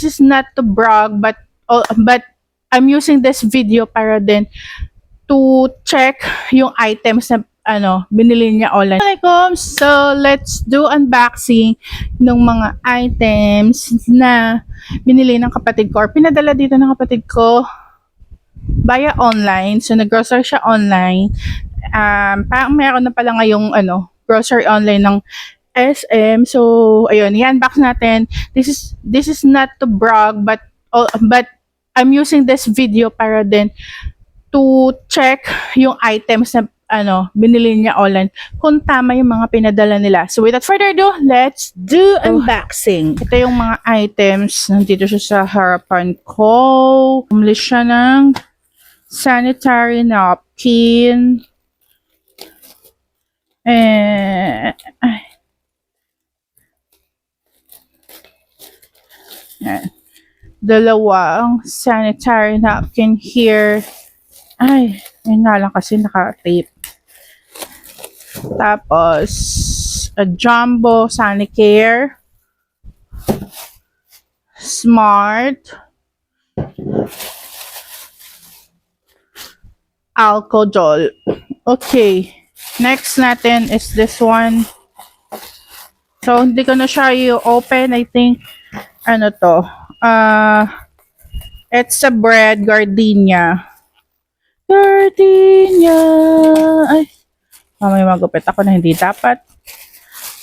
This is not to brag, but I'm using this video para din to check yung items na binili niya online. Assalamualaikum. So, let's do unboxing ng mga items na binili ng kapatid ko or pinadala dito ng kapatid ko via online. So, nag-grocery siya online. Parang meron na pala ngayong grocery online ng SM. So, ayun, i-unbox natin. This is not to brag, but I'm using this video para din to check yung items na binili niya online kung tama yung mga pinadala nila. So, without further ado, let's do unboxing. Ito yung mga items. Nandito siya sa harapan ko. Bumili siya ng sanitary napkin. Dalawang sanitary napkin here. Ay, yun nga lang kasi naka-tape. Tapos, a jumbo Sanicare. Smart. Alcohol. Okay. Next natin is this one. So, hindi ko na siya i-open. I think, it's a bread gardenia. Ay, may magupit ako na hindi dapat.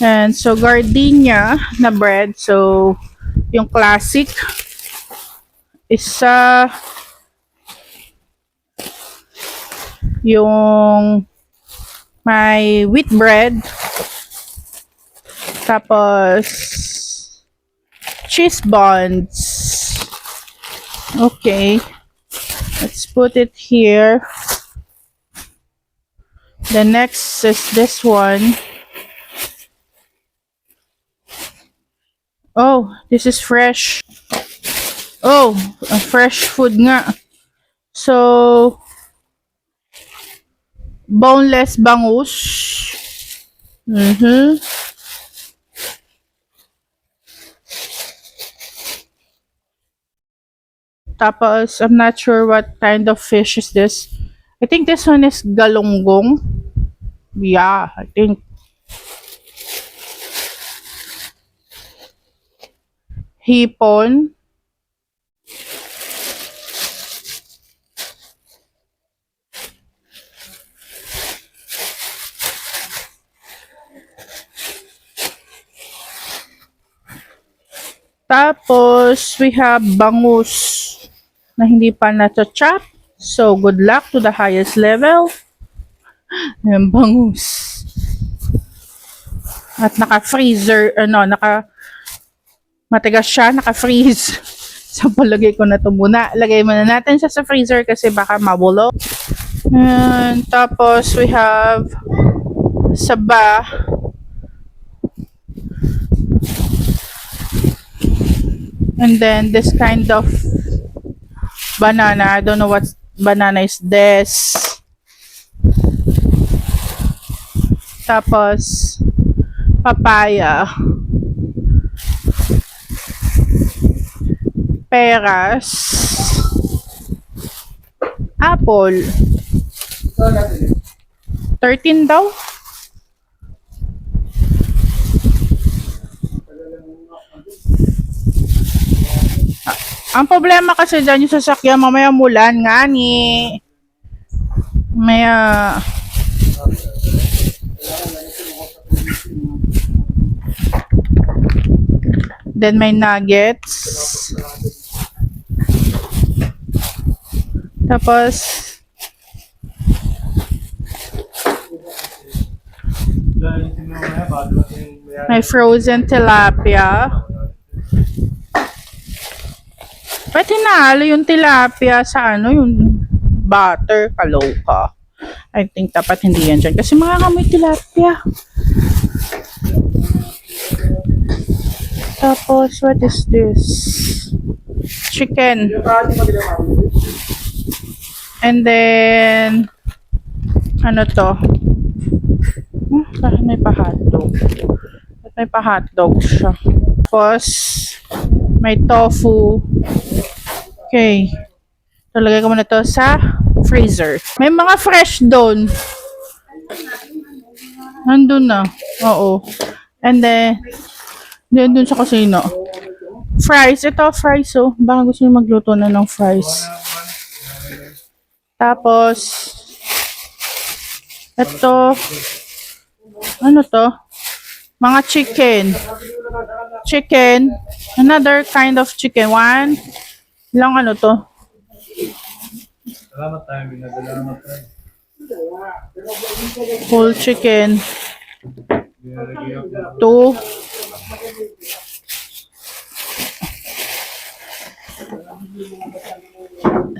And so, gardenia na bread. So, yung classic. Isa, yung may wheat bread. Tapos, cheese buns. Okay. Let's put it here. The next is this one. Oh, this is fresh. Oh, fresh food nga. So, boneless bangus. Tapos, I'm not sure what kind of fish is this. I think this one is galunggong. Yeah, I think. Hipon. Tapos, we have bangus na hindi pa na-chop. So, good luck to the highest level. Ayan, bangus. At naka-freezer, matigas siya, naka-freeze. So, palagay ko na ito muna. Lagay muna natin siya sa freezer kasi baka mabulok. And, tapos, we have saba. And then, this kind of banana. I don't know what banana is this. Tapos, papaya. Peras. Apple. 13 daw? Ang problema kasi dyan yung sasakyan, mamaya mulan nga ni. Maya. Then may nuggets. Tapos may frozen tilapia. Ba't hinalo yung tilapia sa yung butter? Kaloka. I think dapat hindi yan dyan. Kasi makakamoy tilapia. Tapos, what is this? Chicken. And then, ano to? May pa-hotdog. May pa-hotdog siya. Tapos, May tofu. Okay. So, lagay ko muna to sa freezer. May mga fresh doon. Nandun na. Oo. And then, dun sa kusina. Fries. Ito, fries. Oh. Baka gusto nyo magluto na ng fries. Tapos, ito, ano to? Mga chicken. Chicken. Another kind of chicken. One. Ilang ano to? Salamat tayo, binadalamat tayo. Whole chicken. Binalagyan ko. Two.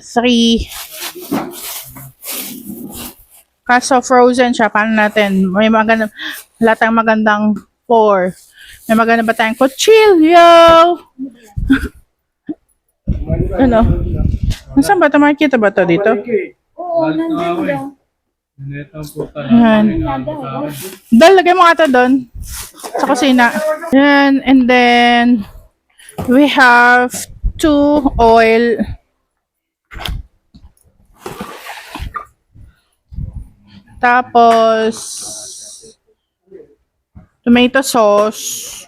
Three. Kaso frozen siya. Paano natin? May magandang, latang magandang 4. May maganda ba tayong kutsilyo? Ano? Nasaan ba ito? Makikita ba ito dito? Oo, nandun daw. Netang puta Yan. na. Dal, lagay mo ata doon. Sa kusina. Yan. And then, we have 2 oil. Tapos, tomato sauce.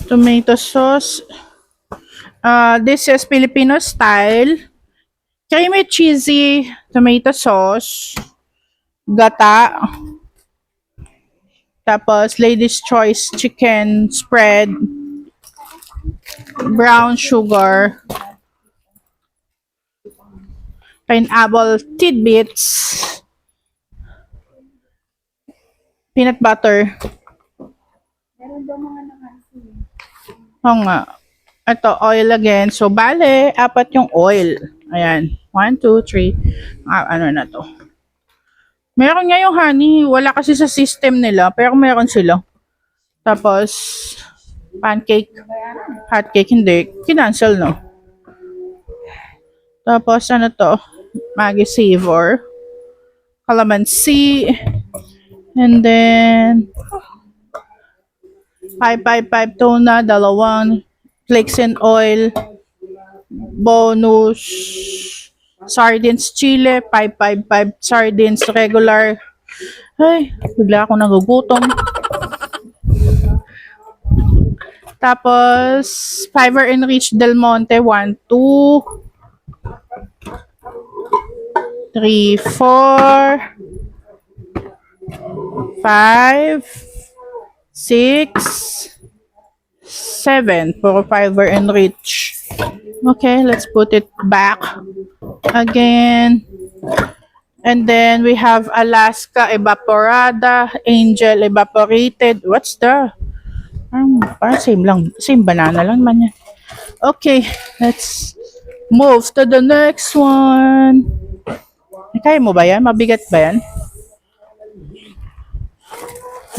Tomato sauce. This is Filipino style. Creamy cheesy tomato sauce. Gata. Tapos, Lady's Choice chicken spread. Brown sugar. Pineapple tidbits. Peanut butter. Meron daw mga nakasin. Oo nga. Ito, oil again. So, bale, 4 yung oil. Ayan. 1, 2, 3. Ano na to? Meron nga yung honey. Wala kasi sa system nila. Pero meron sila. Tapos, pancake. Hot cake. Hindi. Kinancel, no? Tapos, ano to? Maggi Savor. Calamansi. And then, 5 tuna, 2 flakes and oil, bonus, sardines chile, 5 sardines regular. Ay, bigla ako nagugutom. Tapos, Fiber Enriched Del Monte, 1, 2, 3, 4, 5, 6, 7 for Fiber Enriched. Okay, let's put it back again. And then we have Alaska Evaporada, Angel Evaporated. What's the? Parang same lang. Same banana lang man yan. Okay, let's move to the next one. Kaya mo ba yan? Mabigat ba yan?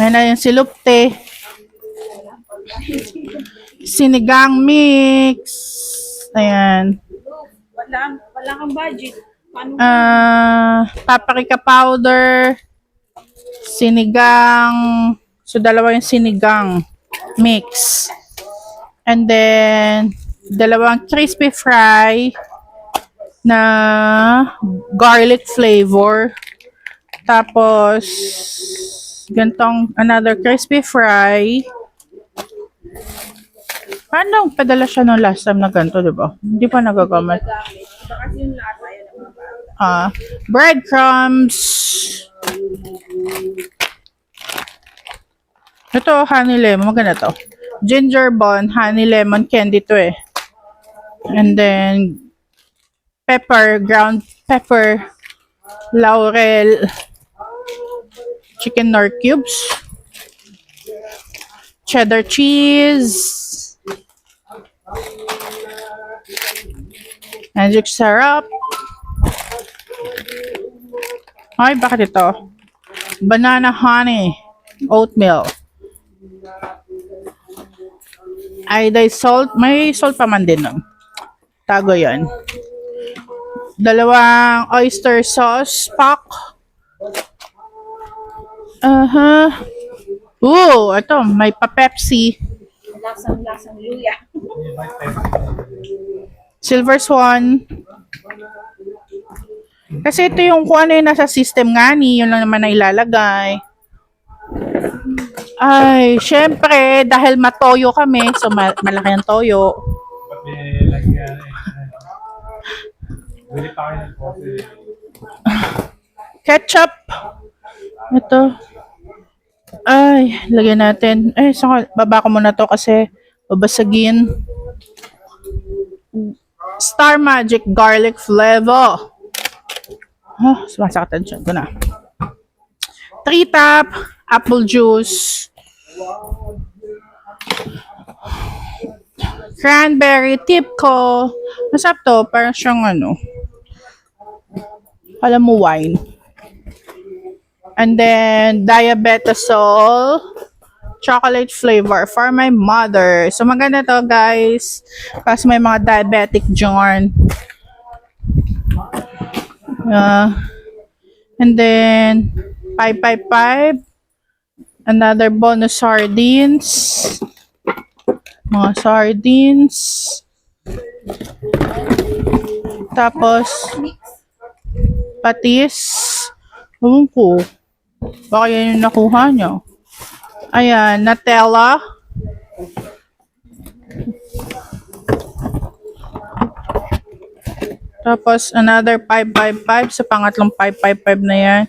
Ayan na yung silupte. Sinigang mix. Ayan. Wala kang budget. Paano? Paprika powder. Sinigang. So, 2 yung sinigang mix. And then, 2 crispy fry na garlic flavor. Tapos, gantong another crispy fry. Paano padala siya nung last time na ganito, di ba? Hindi pa nagagamit. Gamit. Iba kasi yung lasa yan ng mga bata. Breadcrumbs. Ito, honey lemon. Maganda to. Ginger bun, honey lemon candy to eh. And then, pepper, ground pepper, laurel, chicken nor cubes, cheddar cheese, magic syrup. Ay, bakit ito? Banana honey, oatmeal. Iodized salt. May salt pa man din nun. Tago yan. 2 oyster sauce pack. Ooh, ito. May pa-Pepsi. Lasang-lasang luya. Silver Swan. Kasi ito yung kung ano yung nasa system nga ni, yun lang naman na ilalagay. Ay, syempre, dahil matoyo kami, so malaki ang toyo. Ba't may lagyan eh? Bili pa kayo ng coffee. Ketchup. Ito. Ay, lagyan natin. Ay, baba ko muna to kasi babasagin. Star Magic Garlic Flavor. Oh, sumasaktan siya. Ito na. 3 tap. Apple juice. Cranberry Tipco. Masarap to. Parang siyang ano. Alam mo, wine. And then, diabetazole. Chocolate flavor for my mother. So, maganda to, guys. Kasi may mga diabetic dyan. And then, 555. Another bonus sardines. Mga sardines. Tapos, patis. Ewan ko. Baka yan yung nakuha nyo. Ayan, Nutella. Tapos, another 555. Sa pangatlong 555 na yan.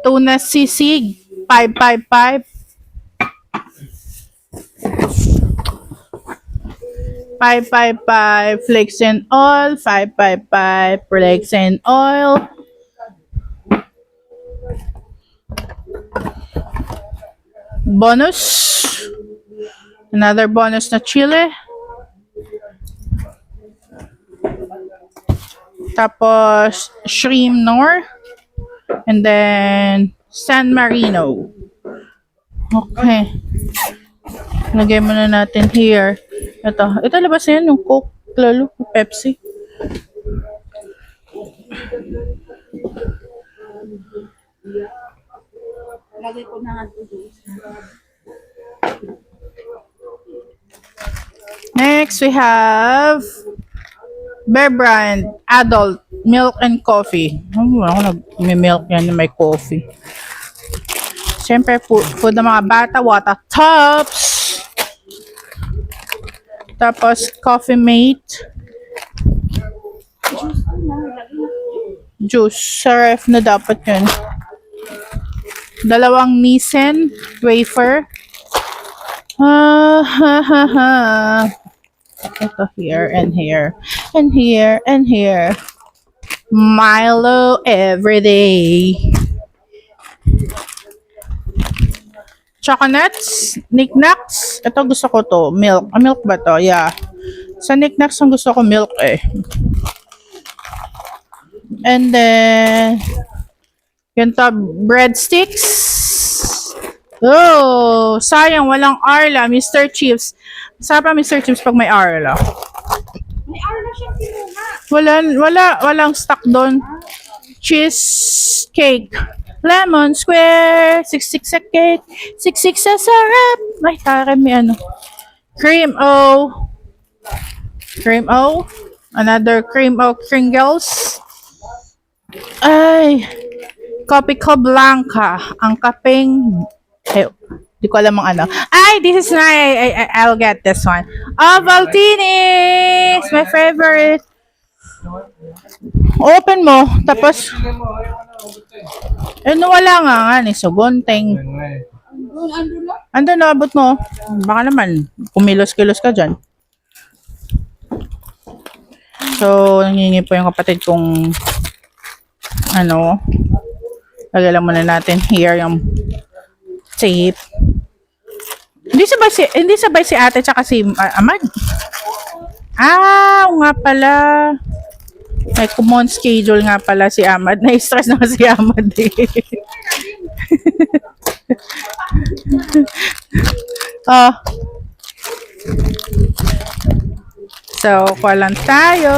Tuna sisig. 555. 555 flakes and oil. 555 flakes and oil. Bonus. Another bonus na chili. Tapos, shrimp nor. And then, San Marino. Okay. Lagay muna natin here. Ito labas na yan, yung Coke, lalo, Pepsi. Lagay ko na nga ito. Next, we have Bear Brand Adult Milk and Coffee. Ako nag-milk yan na may coffee. Siyempre, food ng mga bata, water tops. Tapos, Coffee Mate. Juice. Sa ref na dapat yun. 2 Nissan wafer. Ito here and here. And here and here. Milo everyday. Chocolates, knickknacks. Ito gusto ko to, milk. Milk ba to? Yeah. Sa knickknacks ang gusto ko milk eh. And then, yun to, breadsticks. Oh, sayang, walang Arla, Mr. Chips. Sarap pa Mr. Chips pag may Arla. May araw na siyang kinuha. Walang stock doon. Cheesecake. Lemon square. 66 a cake. 66 sa sarap. Ay, may ano. Cream O. Cream O. Another cream O Kringles. Ay. Coffee Co Blanca. Ang kapeng. Di ko alam ang ano. Ay, this is I'll get this one. Ovaltine. My favorite. Open mo. Tapos, wala nga ni Sugonteng. Ando na, abot mo. Baka naman, kumilos-kilos ka dyan. So, nangingi po yung kapatid kong ano, lagay lang muna natin here yung tape. Hindi sabay si ate tsaka si Amad. Oo nga pala. May common schedule nga pala si Amad. Na-stress na si Amad eh. Oh. So, kuha lang tayo.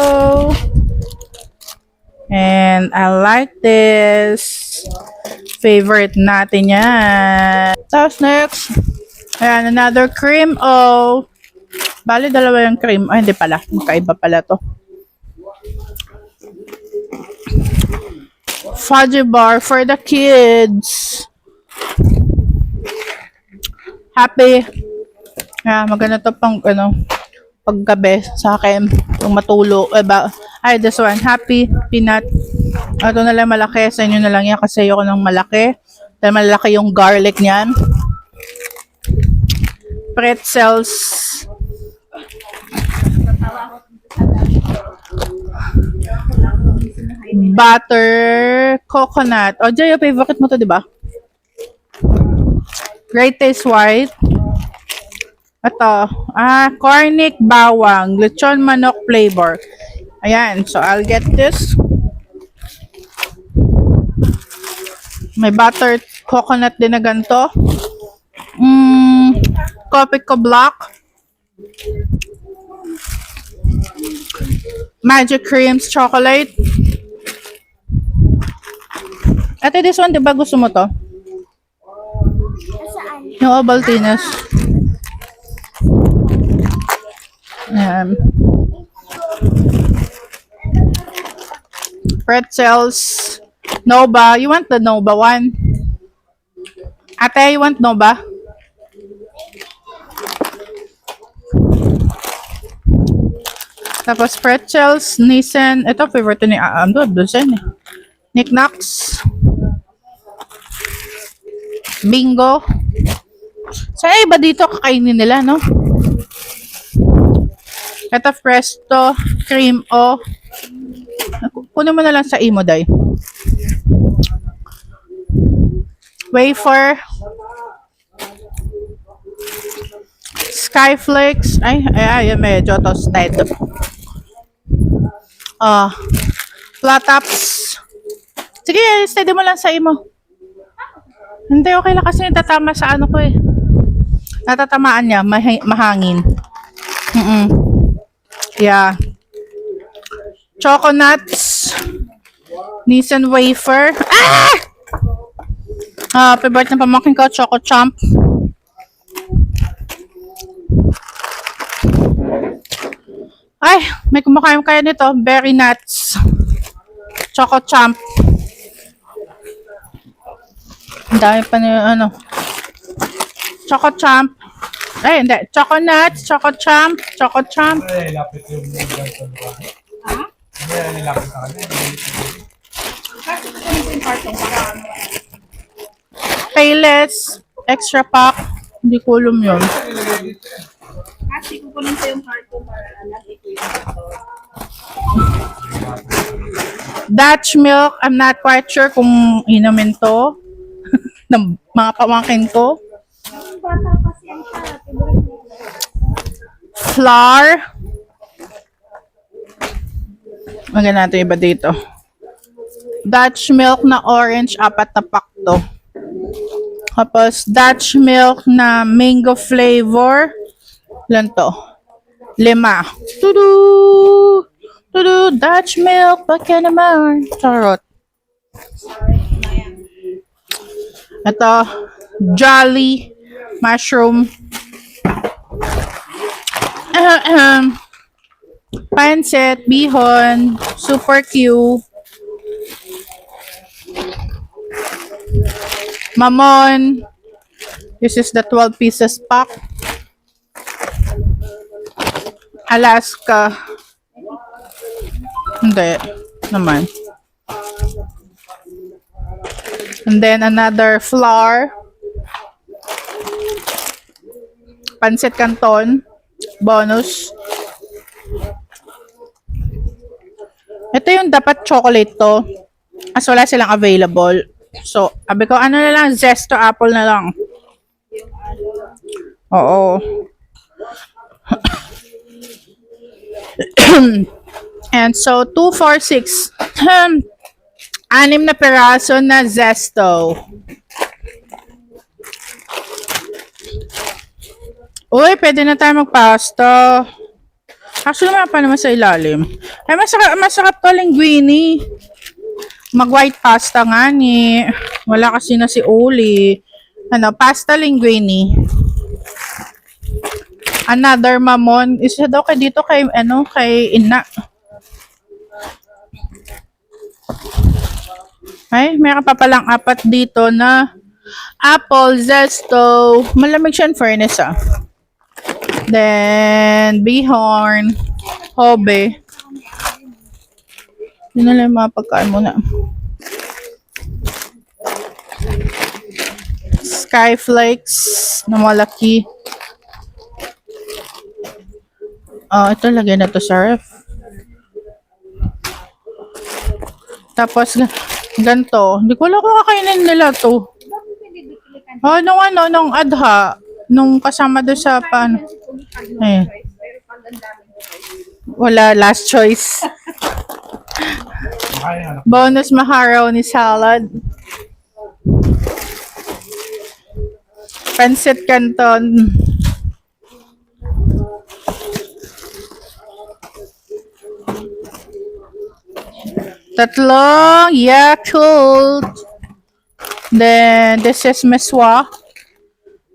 And I like this. Favorite natin yan. Tapos next, ayan, another cream O. Bali, dalawa yung cream. Ay, hindi pala. Magkaiba pala to. Fudgy bar for the kids. Happy. Maganda to pang, paggabi sa akin. Kung matulog. Ay, this one. Happy. Peanut. Ito na lang malaki. Sa inyo na lang yan kasi ayoko ng malaki. Dahil malaki yung garlic niyan. Pretzels. Butter. Coconut. O, Jay, favorite mo to, di ba? Great Taste White. Ito. Cornic bawang. Lechon manok flavor. Ayan. So, I'll get this. May butter coconut din na ganito. Coffee ko black. Magic Creams chocolate. Ate, this one, di ba gusto mo to? Yung Ovaltinas. Ayan. Pretzels. Nova. You want the Nova one? Ate, you want Nova? Tapos pretzels, Nissan. Ito, favorite ni Dozen eh. Knickknacks. Bingo. Sana iba dito kakainin nila, no? Ito, Presto. Cream O. Kunin mo na lang sa Imo, Day. Wafer. Skyflakes. Ay, medyo toasted. Flat tops. Sige, steady mo lang sa Imo. Hindi, okay lang kasi natatama sa ano ko eh. Natatamaan niya, mahangin. Yeah. Choco nuts. Nissan wafer. Favorite na pamangkin ko, Choco Chomp. Ay, may kumakain kaya nito. Berry nuts. Choco Chomp. Ang dami pa na Choco Chomp. Ay, hindi. Choco nuts, Choco Chomp, Choco Chomp. Ay, lapit yung ganito. Ha? Hindi, lapit sa kanya. Kasi ko yung karton para ano. Payless, extra pack. Hindi ko alam yun. Kasi kukunin ko yung karton para natin ko yung karton. Dutch milk, I'm not quite sure kung inumin to. Ng mga pamangkin ko. Yung bata kasi ang siya. Flour. Maganda natin iba dito. Dutch milk na orange, 4 na pack to. Tapos Dutch milk na mango flavor. Ilan to? 5. Tudu! Tudu! Dutch milk, baka naman. Charot. Ito, Jolly mushroom. Pancit, bihon, super Q. Mamon. This is the 12 pieces pack. Alaska. Hindi naman. And then another flour. Pancit Canton. Bonus. Ito yung dapat chocolate to. As wala silang available. So, sabi ko, ano na lang, Zesto apple na lang. Oo. And so, 2, 4, 6. 6 na peraso na Zesto. Uy, pwede na tayo magpasta. Actually, mga pa naman sa ilalim. Ay, masarap to, linguine. Mag-white pasta nga ni. Wala kasi na si Uli. Pasta linguine. Another mamon. Isa daw kay dito kay, kay ina. Ay, meron pa palang 4 dito na apple, zesto. Malamig siya in fairness Then, bihorn, hobe. Yun na lang yung mga pagkain muna. Skyflakes na malaki. Ito lagay na to sa ref. Tapos, ganito. Hindi ko alam kung kakainin nila to. Nung adha. Nung kasama doon sa paano. Ayan. Wala, last choice. Bonus macaroni salad. Pancit canton. Tatlong Yakult. Then, this is miswa.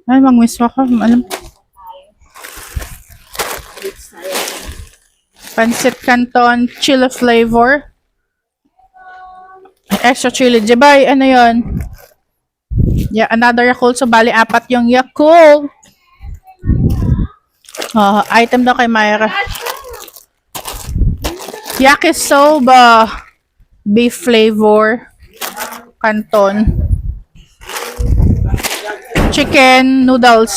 Ay, mag-miswa ka. Alam. Pancit canton, chili flavor. Extra chili. Jabay, ano yun? Yeah, another Yakult. So, bali, 4 yung Yakult. Item daw kay Myra. Yakisoba. Beef flavor. Canton. Chicken noodles.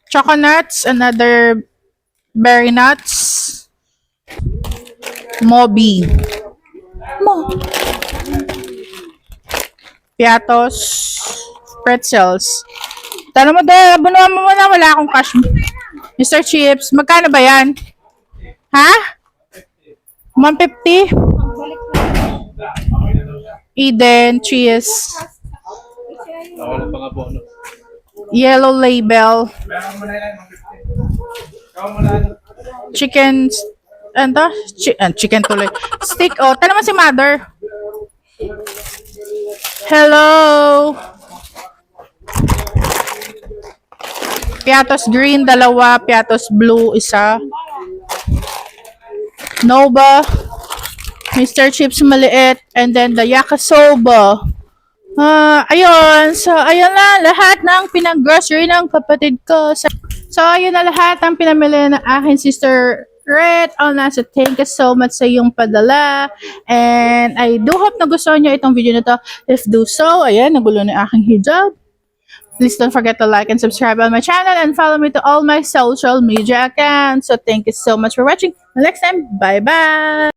Choconuts. Another berry nuts. Mobi. Piatos. Pretzels. Tanong mo daw, bunuan mo muna, wala akong cash. Mr. Chips, magkano ba yan? Ha? 150? Eden, cheese. Wala pa nga po, ano. Yellow label. Meron mo na yan, 150. Ikaw mo na, ano. Chicken, chicken tuloy. Steak, tanong mo si mother. Hello. Piatos green, 2. Piatos blue, 1. Nova. Mr. Chips maliit. And then the yakisoba. Ayun. So, ayun na lahat ng pinag-grocery ng kapatid ko. So, ayun na lahat ang pinamili ng aking sister Red. So, thank you so much sa iyong padala. And I do hope na gusto niyo itong video na to. If do so, ayan, nagulo na aking hijab. Please don't forget to like and subscribe on my channel and follow me to all my social media accounts. So, thank you so much for watching. Next time, bye-bye!